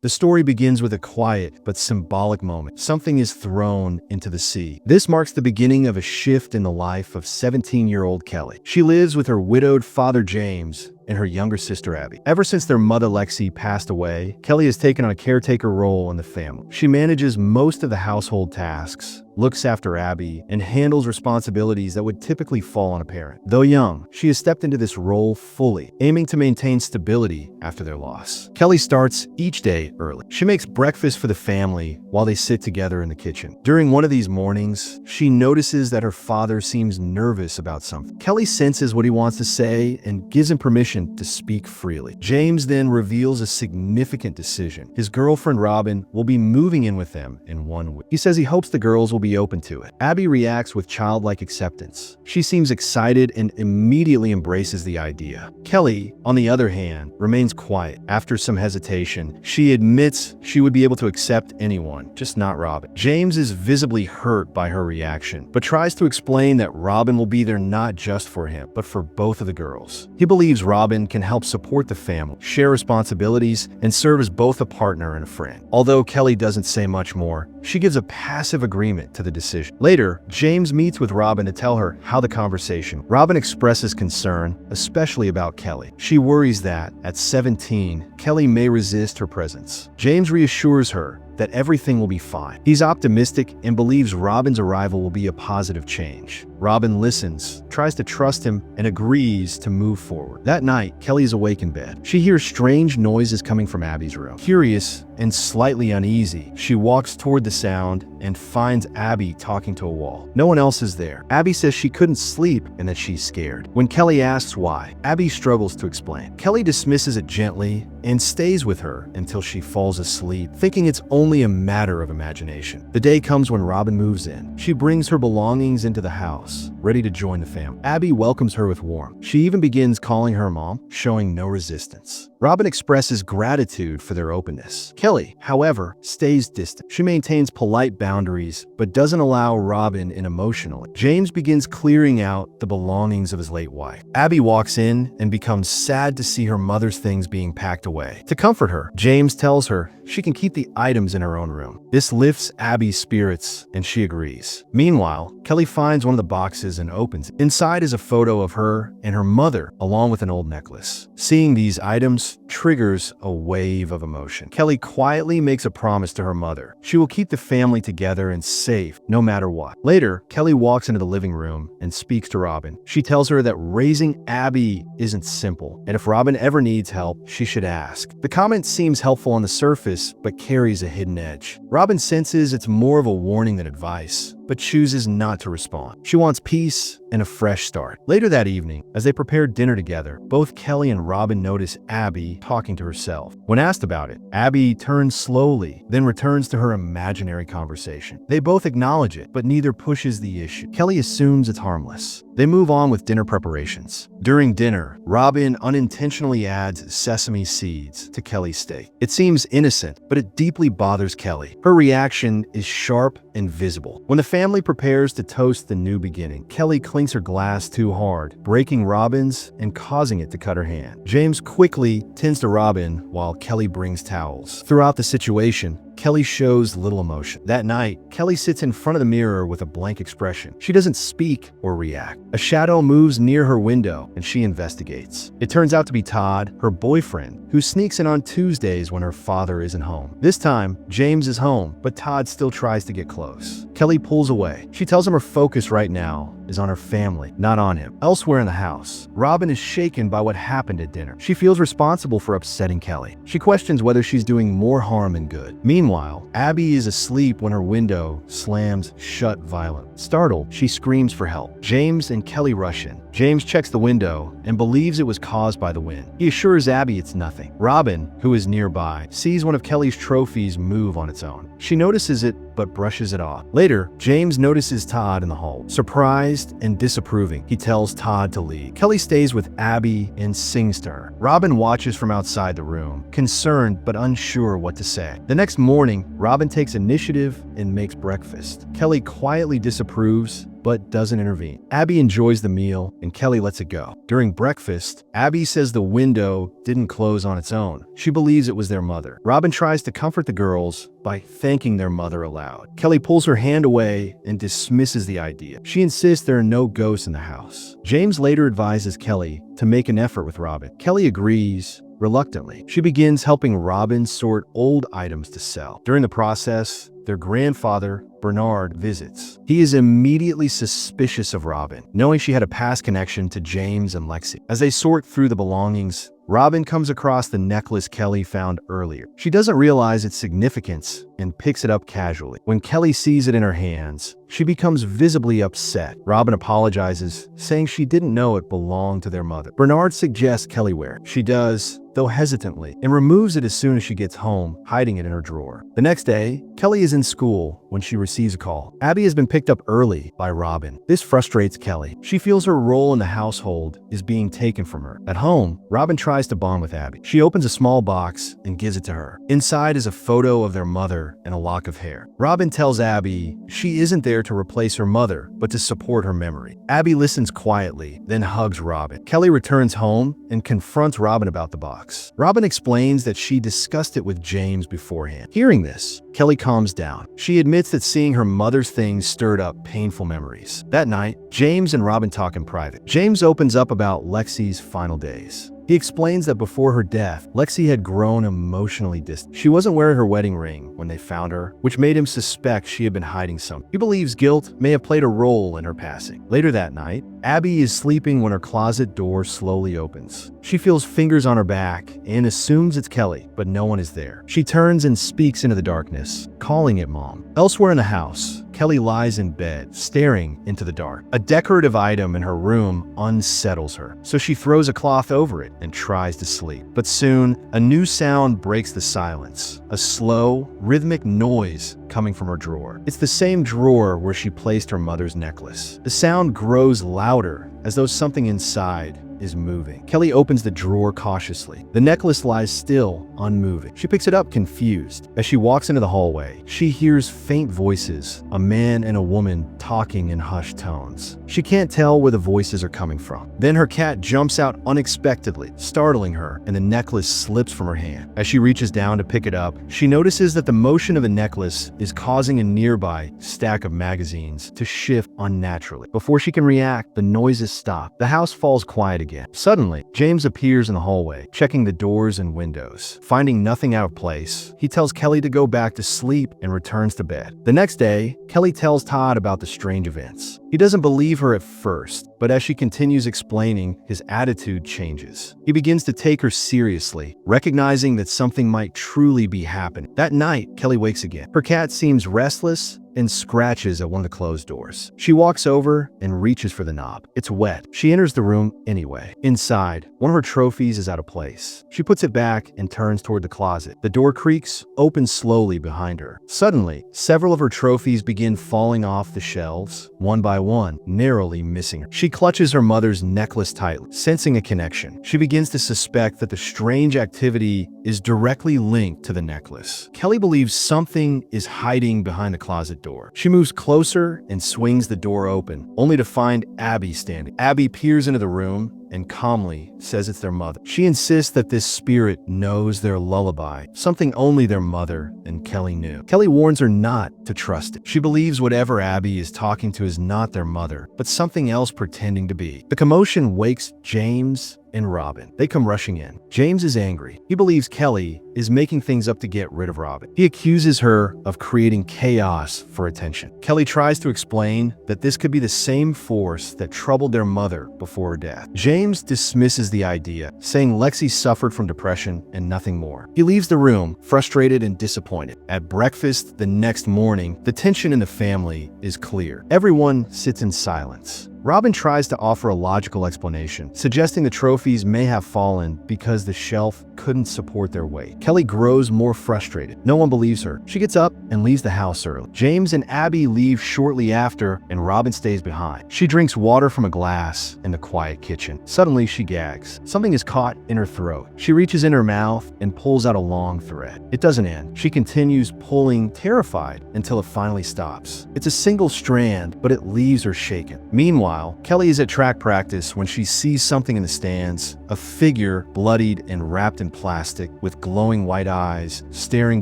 The story begins with a quiet but symbolic moment. Something is thrown into the sea. This marks the beginning of a shift in the life of 17-year-old Kelly. She lives with her widowed father James and her younger sister Abby. Ever since their mother Lexi passed away, Kelly has taken on a caretaker role in the family. She manages most of the household tasks, looks after Abby, and handles responsibilities that would typically fall on a parent. Though young, she has stepped into this role fully, aiming to maintain stability after their loss. Kelly starts each day early. She makes breakfast for the family while they sit together in the kitchen. During one of these mornings, she notices that her father seems nervous about something. Kelly senses what he wants to say and gives him permission to speak freely. James then reveals a significant decision. His girlfriend Robin will be moving in with them in 1 week. He says he hopes the girls will be open to it. Abby reacts with childlike acceptance. She seems excited and immediately embraces the idea. Kelly, on the other hand, remains quiet. After some hesitation, she admits she would be able to accept anyone, just not Robin. James is visibly hurt by her reaction, but tries to explain that Robin will be there not just for him, but for both of the girls. He believes Robin can help support the family, share responsibilities, and serve as both a partner and a friend. Although Kelly doesn't say much more, she gives a passive agreement to the decision. Later, James meets with Robin to tell her how the conversation. Robin expresses concern, especially about Kelly. She worries that, at 17, Kelly may resist her presence. James reassures her that everything will be fine. He's optimistic and believes Robin's arrival will be a positive change. Robin listens, tries to trust him, and agrees to move forward. That night, Kelly is awake in bed. She hears strange noises coming from Abby's room. Curious and slightly uneasy, she walks toward the sound and finds Abby talking to a wall. No one else is there. Abby says she couldn't sleep and that she's scared. When Kelly asks why, Abby struggles to explain. Kelly dismisses it gently and stays with her until she falls asleep, thinking it's only a matter of imagination. The day comes when Robin moves in. She brings her belongings into the house, ready to join the family. Abby welcomes her with warmth. She even begins calling her mom, showing no resistance. Robin expresses gratitude for their openness. Kelly, however, stays distant. She maintains polite boundaries, but doesn't allow Robin in emotionally. James begins clearing out the belongings of his late wife. Abby walks in and becomes sad to see her mother's things being packed away. To comfort her, James tells her she can keep the items in her own room. This lifts Abby's spirits, and she agrees. Meanwhile, Kelly finds one of the boxes and opens it. Inside is a photo of her and her mother, along with an old necklace. Seeing these items triggers a wave of emotion. Kelly quietly makes a promise to her mother. She will keep the family together and safe, no matter what. Later, Kelly walks into the living room and speaks to Robin. She tells her that raising Abby isn't simple, and if Robin ever needs help, she should ask. The comment seems helpful on the surface, but carries a hidden edge. Robin senses it's more of a warning than advice, but chooses not to respond. She wants peace and a fresh start. Later that evening, as they prepare dinner together, both Kelly and Robin notice Abby talking to herself. When asked about it, Abby turns slowly, then returns to her imaginary conversation. They both acknowledge it, but neither pushes the issue. Kelly assumes it's harmless. They move on with dinner preparations. During dinner, Robin unintentionally adds sesame seeds to Kelly's steak. It seems innocent, but it deeply bothers Kelly. Her reaction is sharp and visible. When the family prepares to toast the new beginning, Kelly clinks her glass too hard, breaking Robin's and causing it to cut her hand. James quickly tends to Robin while Kelly brings towels. Throughout the situation, Kelly shows little emotion. That night, Kelly sits in front of the mirror with a blank expression. She doesn't speak or react. A shadow moves near her window, and she investigates. It turns out to be Todd, her boyfriend, who sneaks in on Tuesdays when her father isn't home. This time, James is home, but Todd still tries to get close. Kelly pulls away. She tells him her focus right now is on her family, not on him. Elsewhere in the house, Robin is shaken by what happened at dinner. She feels responsible for upsetting Kelly. She questions whether she's doing more harm than good. Meanwhile, Abby is asleep when her window slams shut violently. Startled, she screams for help. James and Kelly rush in. James checks the window and believes it was caused by the wind. He assures Abby it's nothing. Robin, who is nearby, sees one of Kelly's trophies move on its own. She notices it but brushes it off. Later, James notices Todd in the hall. Surprised and disapproving, he tells Todd to leave. Kelly stays with Abby and sings to her. Robin watches from outside the room, concerned but unsure what to say. The next morning, Robin takes initiative and makes breakfast. Kelly quietly disapproves but doesn't intervene. Abby enjoys the meal, and Kelly lets it go. During breakfast, Abby says the window didn't close on its own. She believes it was their mother. Robin tries to comfort the girls by thanking their mother aloud. Kelly pulls her hand away and dismisses the idea. She insists there are no ghosts in the house. James later advises Kelly to make an effort with Robin. Kelly agrees, reluctantly. She begins helping Robin sort old items to sell. During the process, their grandfather, Bernard, visits. He is immediately suspicious of Robin, knowing she had a past connection to James and Lexi. As they sort through the belongings, Robin comes across the necklace Kelly found earlier. She doesn't realize its significance and picks it up casually. When Kelly sees it in her hands, she becomes visibly upset. Robin apologizes, saying she didn't know it belonged to their mother. Bernard suggests Kelly wear it. She does, though hesitantly, and removes it as soon as she gets home, hiding it in her drawer. The next day, Kelly is in school when she receives a call. Abby has been picked up early by Robin. This frustrates Kelly. She feels her role in the household is being taken from her. At home, Robin tries to bond with Abby. She opens a small box and gives it to her. Inside is a photo of their mother and a lock of hair. Robin tells Abby she isn't there to replace her mother, but to support her memory. Abby listens quietly, then hugs Robin. Kelly returns home and confronts Robin about the box. Robin explains that she discussed it with James beforehand. Hearing this, Kelly calms down. She admits that seeing her mother's things stirred up painful memories. That night, James and Robin talk in private. James opens up about Lexi's final days. He explains that before her death, Lexi had grown emotionally distant. She wasn't wearing her wedding ring when they found her, which made him suspect she had been hiding something. He believes guilt may have played a role in her passing. Later that night, Abby is sleeping when her closet door slowly opens. She feels fingers on her back and assumes it's Kelly, but no one is there. She turns and speaks into the darkness, calling it Mom. Elsewhere in the house, Kelly lies in bed, staring into the dark. A decorative item in her room unsettles her, so she throws a cloth over it and tries to sleep. But soon, a new sound breaks the silence, a slow, rhythmic noise coming from her drawer. It's the same drawer where she placed her mother's necklace. The sound grows louder, as though something inside is moving. Kelly opens the drawer cautiously. The necklace lies still, unmoving. She picks it up confused. As she walks into the hallway, she hears faint voices, a man and a woman talking in hushed tones. She can't tell where the voices are coming from. Then her cat jumps out unexpectedly, startling her, and the necklace slips from her hand. As she reaches down to pick it up, she notices that the motion of the necklace is causing a nearby stack of magazines to shift unnaturally. Before she can react, the noises stop. The house falls quiet again. Suddenly, James appears in the hallway, checking the doors and windows. Finding nothing out of place, he tells Kelly to go back to sleep and returns to bed. The next day, Kelly tells Todd about the strange events. He doesn't believe her at first, but as she continues explaining, his attitude changes. He begins to take her seriously, recognizing that something might truly be happening. That night, Kelly wakes again. Her cat seems restless and scratches at one of the closed doors. She walks over and reaches for the knob. It's wet. She enters the room anyway. Inside, one of her trophies is out of place. She puts it back and turns toward the closet. The door creaks, opens slowly behind her. Suddenly, several of her trophies begin falling off the shelves, one by one, narrowly missing her. She clutches her mother's necklace tightly, sensing a connection. She begins to suspect that the strange activity is directly linked to the necklace. Kelly believes something is hiding behind the closet door. She moves closer and swings the door open, only to find Abby standing. Abby peers into the room and calmly says it's their mother. She insists that this spirit knows their lullaby, something only their mother and Kelly knew. Kelly warns her not to trust it. She believes whatever Abby is talking to is not their mother, but something else pretending to be. The commotion wakes James and Robin. They come rushing in. James is angry. He believes Kelly is making things up to get rid of Robin. He accuses her of creating chaos for attention. Kelly tries to explain that this could be the same force that troubled their mother before her death. James dismisses the idea, saying Lexi suffered from depression and nothing more. He leaves the room, frustrated and disappointed. At breakfast the next morning, the tension in the family is clear. Everyone sits in silence. Robin tries to offer a logical explanation, suggesting the trophies may have fallen because the shelf couldn't support their weight. Kelly grows more frustrated. No one believes her. She gets up and leaves the house early. James and Abby leave shortly after, and Robin stays behind. She drinks water from a glass in the quiet kitchen. Suddenly, she gags. Something is caught in her throat. She reaches in her mouth and pulls out a long thread. It doesn't end. She continues pulling, terrified, until it finally stops. It's a single strand, but it leaves her shaken. Meanwhile, Kelly is at track practice when she sees something in the stands, a figure bloodied and wrapped in plastic with glowing white eyes staring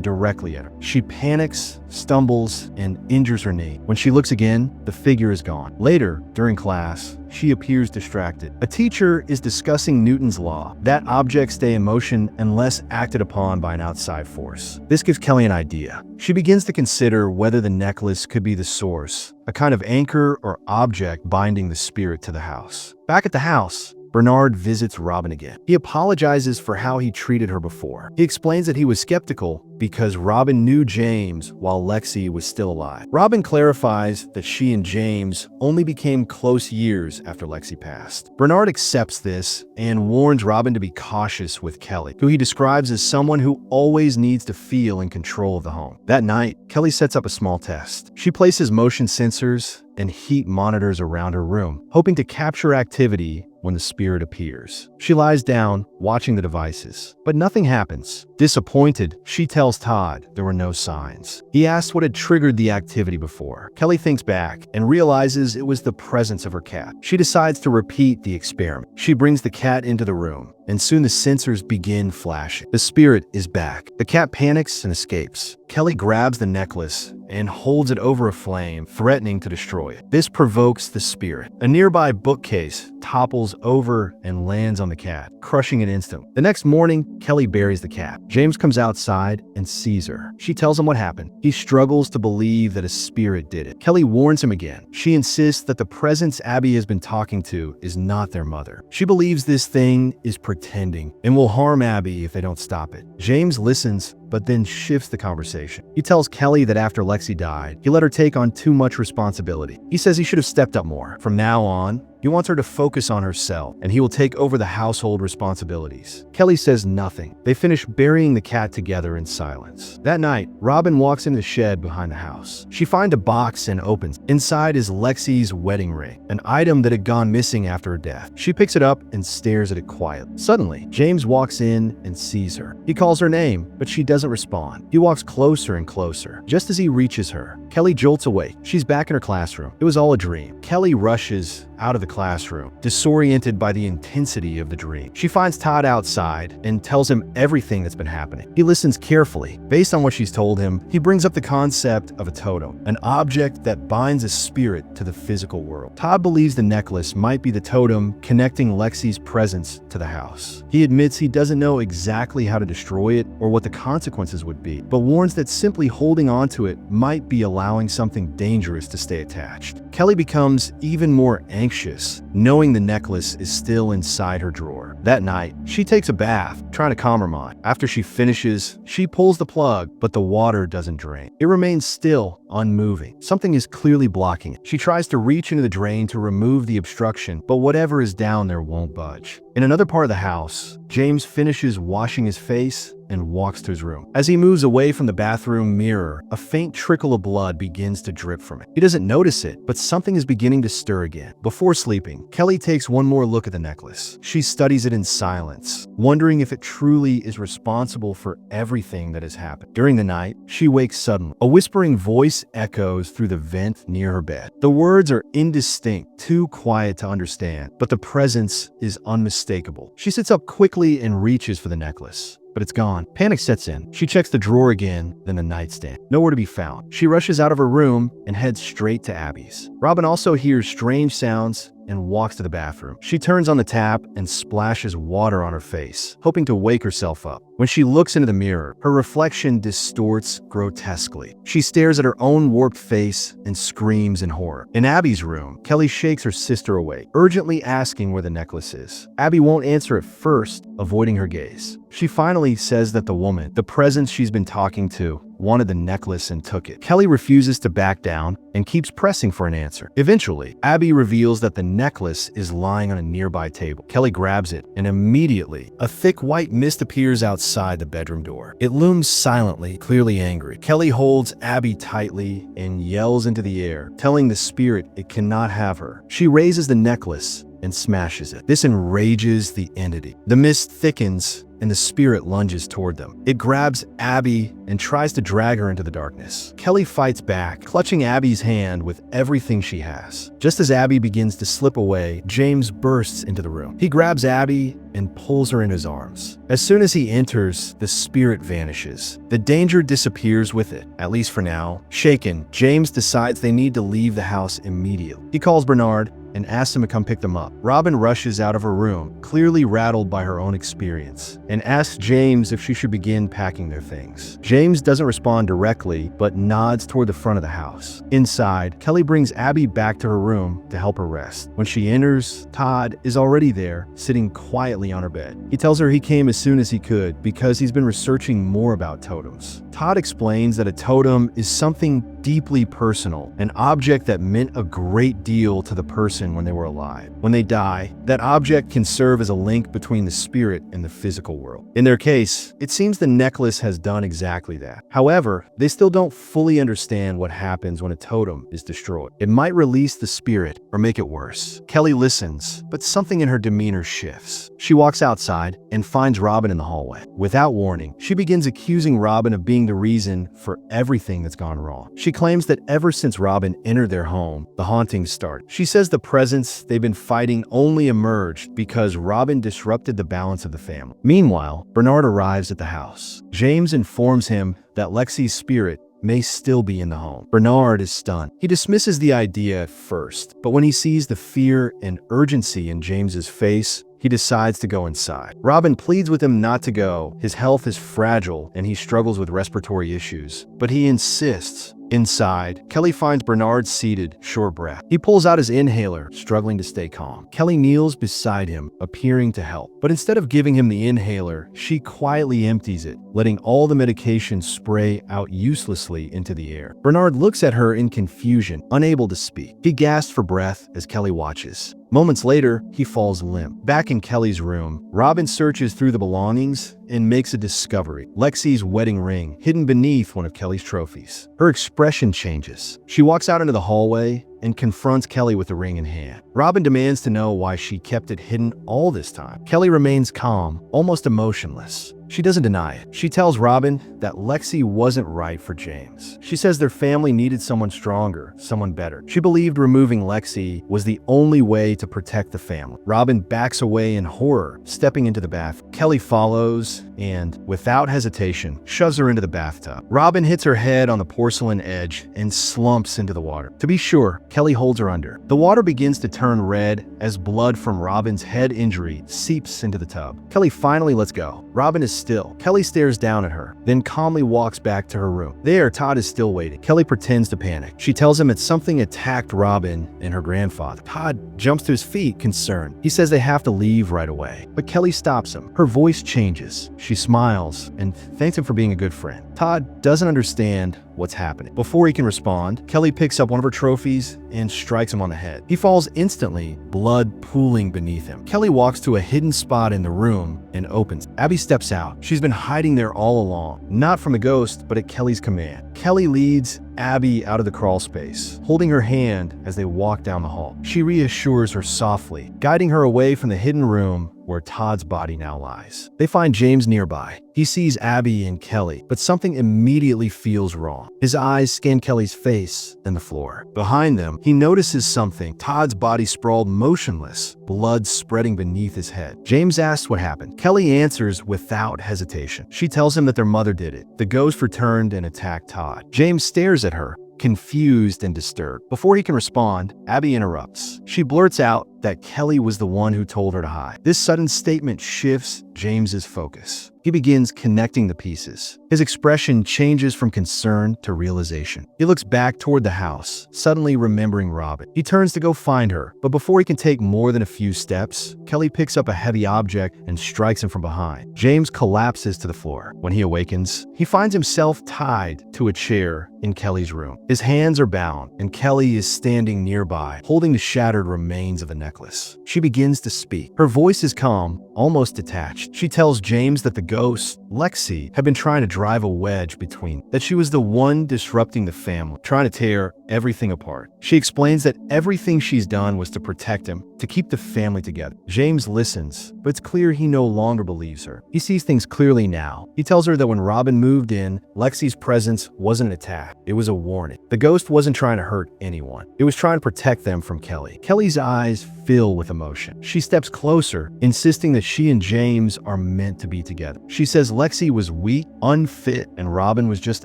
directly at her. She panics, stumbles, and injures her knee. When she looks again, the figure is gone. Later, during class, she appears distracted. A teacher is discussing Newton's law, that objects stay in motion unless acted upon by an outside force. This gives Kelly an idea. She begins to consider whether the necklace could be the source, a kind of anchor or object binding the spirit to the house. Back at the house, Bernard visits Robin again. He apologizes for how he treated her before. He explains that he was skeptical because Robin knew James while Lexi was still alive. Robin clarifies that she and James only became close years after Lexi passed. Bernard accepts this and warns Robin to be cautious with Kelly, who he describes as someone who always needs to feel in control of the home. That night, Kelly sets up a small test. She places motion sensors and heat monitors around her room, hoping to capture activity when the spirit appears. She lies down, watching the devices, but nothing happens. Disappointed, she tells Todd there were no signs. He asks what had triggered the activity before. Kelly thinks back and realizes it was the presence of her cat. She decides to repeat the experiment. She brings the cat into the room, and soon the sensors begin flashing. The spirit is back. The cat panics and escapes. Kelly grabs the necklace and holds it over a flame, threatening to destroy it. This provokes the spirit. A nearby bookcase topples over and lands on the cat, crushing it instantly. The next morning, Kelly buries the cat. James comes outside and sees her. She tells him what happened. He struggles to believe that a spirit did it. Kelly warns him again. She insists that the presence Abby has been talking to is not their mother. She believes this thing is pretending and will harm Abby if they don't stop it. James listens, but then shifts the conversation. He tells Kelly that after Lexi died, he let her take on too much responsibility. He says he should have stepped up more. From now on, he wants her to focus on herself, and he will take over the household responsibilities. Kelly says nothing. They finish burying the cat together in silence. That night, Robin walks into the shed behind the house. She finds a box and opens. Inside is Lexi's wedding ring, an item that had gone missing after her death. She picks it up and stares at it quietly. Suddenly, James walks in and sees her. He calls her name, but she doesn't respond. He walks closer and closer. Just as he reaches her, Kelly jolts awake. She's back in her classroom. It was all a dream. Kelly rushes out of the classroom, disoriented by the intensity of the dream. She finds Todd outside and tells him everything that's been happening. He listens carefully. Based on what she's told him, he brings up the concept of a totem, an object that binds a spirit to the physical world. Todd believes the necklace might be the totem connecting Lexi's presence to the house. He admits he doesn't know exactly how to destroy it or what the consequences would be, but warns that simply holding onto it might be allowing something dangerous to stay attached. Kelly becomes even more anxious, knowing the necklace is still inside her drawer. That night, she takes a bath, trying to calm her mind. After she finishes, she pulls the plug, but the water doesn't drain. It remains still, unmoving. Something is clearly blocking it. She tries to reach into the drain to remove the obstruction, but whatever is down there won't budge. In another part of the house, James finishes washing his face and walks to his room. As he moves away from the bathroom mirror, a faint trickle of blood begins to drip from it. He doesn't notice it, but something is beginning to stir again. Before sleeping, Kelly takes one more look at the necklace. She studies it in silence, wondering if it truly is responsible for everything that has happened. During the night, she wakes suddenly. A whispering voice echoes through the vent near her bed. The words are indistinct, too quiet to understand, but the presence is unmistakable. She sits up quickly and reaches for the necklace, but it's gone. Panic sets in. She checks the drawer again, then the nightstand. Nowhere to be found. She rushes out of her room and heads straight to Abby's. Robin also hears strange sounds and walks to the bathroom. She turns on the tap and splashes water on her face, hoping to wake herself up. When she looks into the mirror, her reflection distorts grotesquely. She stares at her own warped face and screams in horror. In Abby's room, Kelly shakes her sister awake, urgently asking where the necklace is. Abby won't answer at first, avoiding her gaze. She finally says that the woman, the presence she's been talking to, wanted the necklace and took it. Kelly refuses to back down and keeps pressing for an answer. Eventually, Abby reveals that the necklace is lying on a nearby table. Kelly grabs it, and immediately, a thick white mist appears outside the bedroom door. It looms silently, clearly angry. Kelly holds Abby tightly and yells into the air, telling the spirit it cannot have her. She raises the necklace and smashes it. This enrages the entity. The mist thickens and the spirit lunges toward them. It grabs Abby and tries to drag her into the darkness. Kelly fights back, clutching Abby's hand with everything she has. Just as Abby begins to slip away, James bursts into the room. He grabs Abby and pulls her in his arms. As soon as he enters, the spirit vanishes. The danger disappears with it, at least for now. Shaken, James decides they need to leave the house immediately. He calls Bernard and asks him to come pick them up. Robin rushes out of her room, clearly rattled by her own experience, and asks James if she should begin packing their things. James doesn't respond directly, but nods toward the front of the house. Inside, Kelly brings Abby back to her room to help her rest. When she enters, Todd is already there, sitting quietly on her bed. He tells her he came as soon as he could because he's been researching more about totems. Todd explains that a totem is something deeply personal, an object that meant a great deal to the person when they were alive. When they die, that object can serve as a link between the spirit and the physical world. In their case, it seems the necklace has done exactly that. However, they still don't fully understand what happens when a totem is destroyed. It might release the spirit or make it worse. Kelly listens, but something in her demeanor shifts. She walks outside and finds Robin in the hallway. Without warning, she begins accusing Robin of being the reason for everything that's gone wrong. She claims that ever since Robin entered their home, the hauntings started. She says the presence they've been fighting only emerged because Robin disrupted the balance of the family. Meanwhile, Bernard arrives at the house. James informs him that Lexi's spirit may still be in the home. Bernard is stunned. He dismisses the idea at first, but when he sees the fear and urgency in James's face, he decides to go inside. Robin pleads with him not to go. His health is fragile and he struggles with respiratory issues, but he insists. Inside, Kelly finds Bernard seated, short breath. He pulls out his inhaler, struggling to stay calm. Kelly kneels beside him, appearing to help. But instead of giving him the inhaler, she quietly empties it, letting all the medication spray out uselessly into the air. Bernard looks at her in confusion, unable to speak. He gasps for breath as Kelly watches. Moments later, he falls limp. Back in Kelly's room, Robin searches through the belongings and makes a discovery. Lexi's wedding ring, hidden beneath one of Kelly's trophies. Her expression changes. She walks out into the hallway and confronts Kelly with the ring in hand. Robin demands to know why she kept it hidden all this time. Kelly remains calm, almost emotionless. She doesn't deny it. She tells Robin that Lexi wasn't right for James. She says their family needed someone stronger, someone better. She believed removing Lexi was the only way to protect the family. Robin backs away in horror, stepping into the bath. Kelly follows and, without hesitation, shoves her into the bathtub. Robin hits her head on the porcelain edge and slumps into the water. To be sure, Kelly holds her under. The water begins to turn red as blood from Robin's head injury seeps into the tub. Kelly finally lets go. Robin is still. Kelly stares down at her, then calmly walks back to her room. There, Todd is still waiting. Kelly pretends to panic. She tells him that something attacked Robin and her grandfather. Todd jumps to his feet, concerned. He says they have to leave right away, but Kelly stops him. Her voice changes. She smiles and thanks him for being a good friend. Todd doesn't understand what's happening. Before he can respond, Kelly picks up one of her trophies and strikes him on the head. He falls instantly, blood pooling beneath him. Kelly walks to a hidden spot in the room and opens. Abby steps out. She's been hiding there all along, not from the ghost, but at Kelly's command. Kelly leads Abby out of the crawl space, holding her hand as they walk down the hall. She reassures her softly, guiding her away from the hidden room where Todd's body now lies. They find James nearby. He sees Abby and Kelly, but something immediately feels wrong. His eyes scan Kelly's face, then the floor. Behind them, he notices something. Todd's body sprawled motionless, blood spreading beneath his head. James asks what happened. Kelly answers without hesitation. She tells him that their mother did it. The ghost returned and attacked Todd. James stares at her, confused and disturbed. Before he can respond, Abby interrupts. She blurts out that Kelly was the one who told her to hide. This sudden statement shifts James's focus. He begins connecting the pieces. His expression changes from concern to realization. He looks back toward the house, suddenly remembering Robin. He turns to go find her, but before he can take more than a few steps, Kelly picks up a heavy object and strikes him from behind. James collapses to the floor. When he awakens, he finds himself tied to a chair in Kelly's room. His hands are bound, and Kelly is standing nearby, holding the shattered remains of the necklace. She begins to speak. Her voice is calm, almost detached. She tells James that the ghost, Lexi, had been trying to drive a wedge between, that she was the one disrupting the family, trying to tear everything apart. She explains that everything she's done was to protect him, to keep the family together. James listens, but it's clear he no longer believes her. He sees things clearly now. He tells her that when Robin moved in, Lexi's presence wasn't an attack. It was a warning. The ghost wasn't trying to hurt anyone. It was trying to protect them from Kelly. Kelly's eyes fill with emotion. She steps closer, insisting that she and James are meant to be together. She says Lexi was weak, unfit, and Robin was just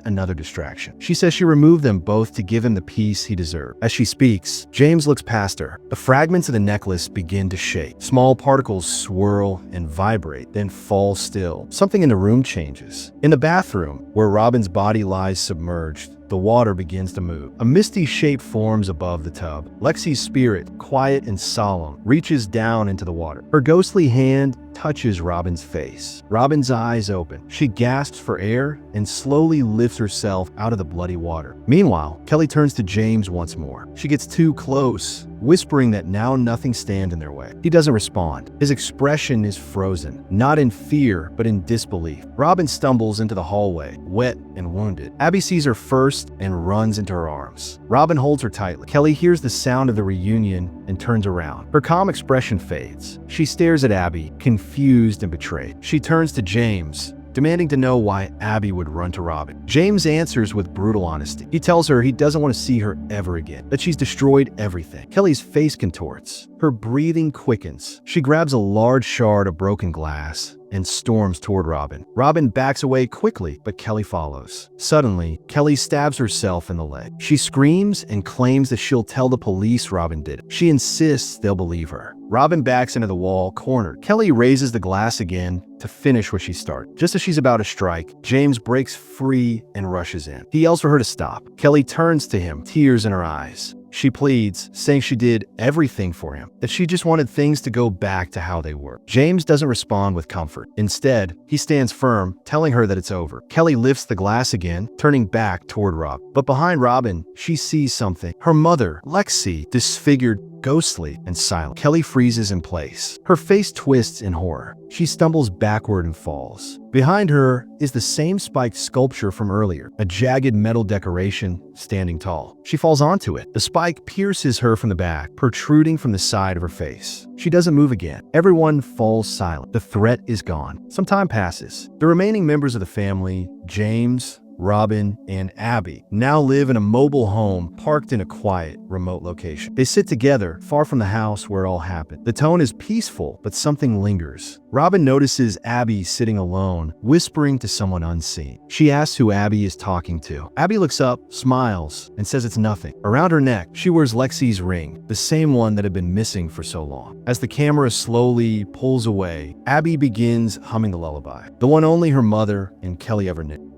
another distraction. She says she removed them both to give him the peace he deserved. As she speaks, James looks past her. The fragments of the necklace begin to shake. Small particles swirl and vibrate, then fall still. Something in the room changes. In the bathroom, where Robin's body lies submerged, the water begins to move. A misty shape forms above the tub. Lexi's spirit, quiet and solemn, reaches down into the water. Her ghostly hand touches Robin's face. Robin's eyes open. She gasps for air and slowly lifts herself out of the bloody water. Meanwhile, Kelly turns to James once more. She gets too close, whispering that now nothing stands in their way. He doesn't respond. His expression is frozen, not in fear, but in disbelief. Robin stumbles into the hallway, wet and wounded. Abby sees her first and runs into her arms. Robin holds her tightly. Kelly hears the sound of the reunion and turns around. Her calm expression fades. She stares at Abby, confused and betrayed. She turns to James, demanding to know why Abby would run to Robin. James answers with brutal honesty. He tells her he doesn't want to see her ever again, that she's destroyed everything. Kelly's face contorts. Her breathing quickens. She grabs a large shard of broken glass and storms toward Robin. Robin backs away quickly, but Kelly follows. Suddenly, Kelly stabs herself in the leg. She screams and claims that she'll tell the police Robin did it. She insists they'll believe her. Robin backs into the wall, cornered. Kelly raises the glass again to finish what she started. Just as she's about to strike, James breaks free and rushes in. He yells for her to stop. Kelly turns to him, tears in her eyes. She pleads, saying she did everything for him, that she just wanted things to go back to how they were. James doesn't respond with comfort. Instead, he stands firm, telling her that it's over. Kelly lifts the glass again, turning back toward Rob. But behind Robin, she sees something. Her mother, Lexi, disfigured, ghostly, and silent. Kelly freezes in place. Her face twists in horror. She stumbles backward and falls. Behind her is the same spiked sculpture from earlier, a jagged metal decoration standing tall. She falls onto it. The spike pierces her from the back, protruding from the side of her face. She doesn't move again. Everyone falls silent. The threat is gone. Some time passes. The remaining members of the family, James, Robin, and Abby, now live in a mobile home parked in a quiet, remote location. They sit together, far from the house where it all happened. The tone is peaceful, but something lingers. Robin notices Abby sitting alone, whispering to someone unseen. She asks who Abby is talking to. Abby looks up, smiles, and says it's nothing. Around her neck, she wears Lexi's ring, the same one that had been missing for so long. As the camera slowly pulls away, Abby begins humming the lullaby, the one only her mother and Kelly ever knew.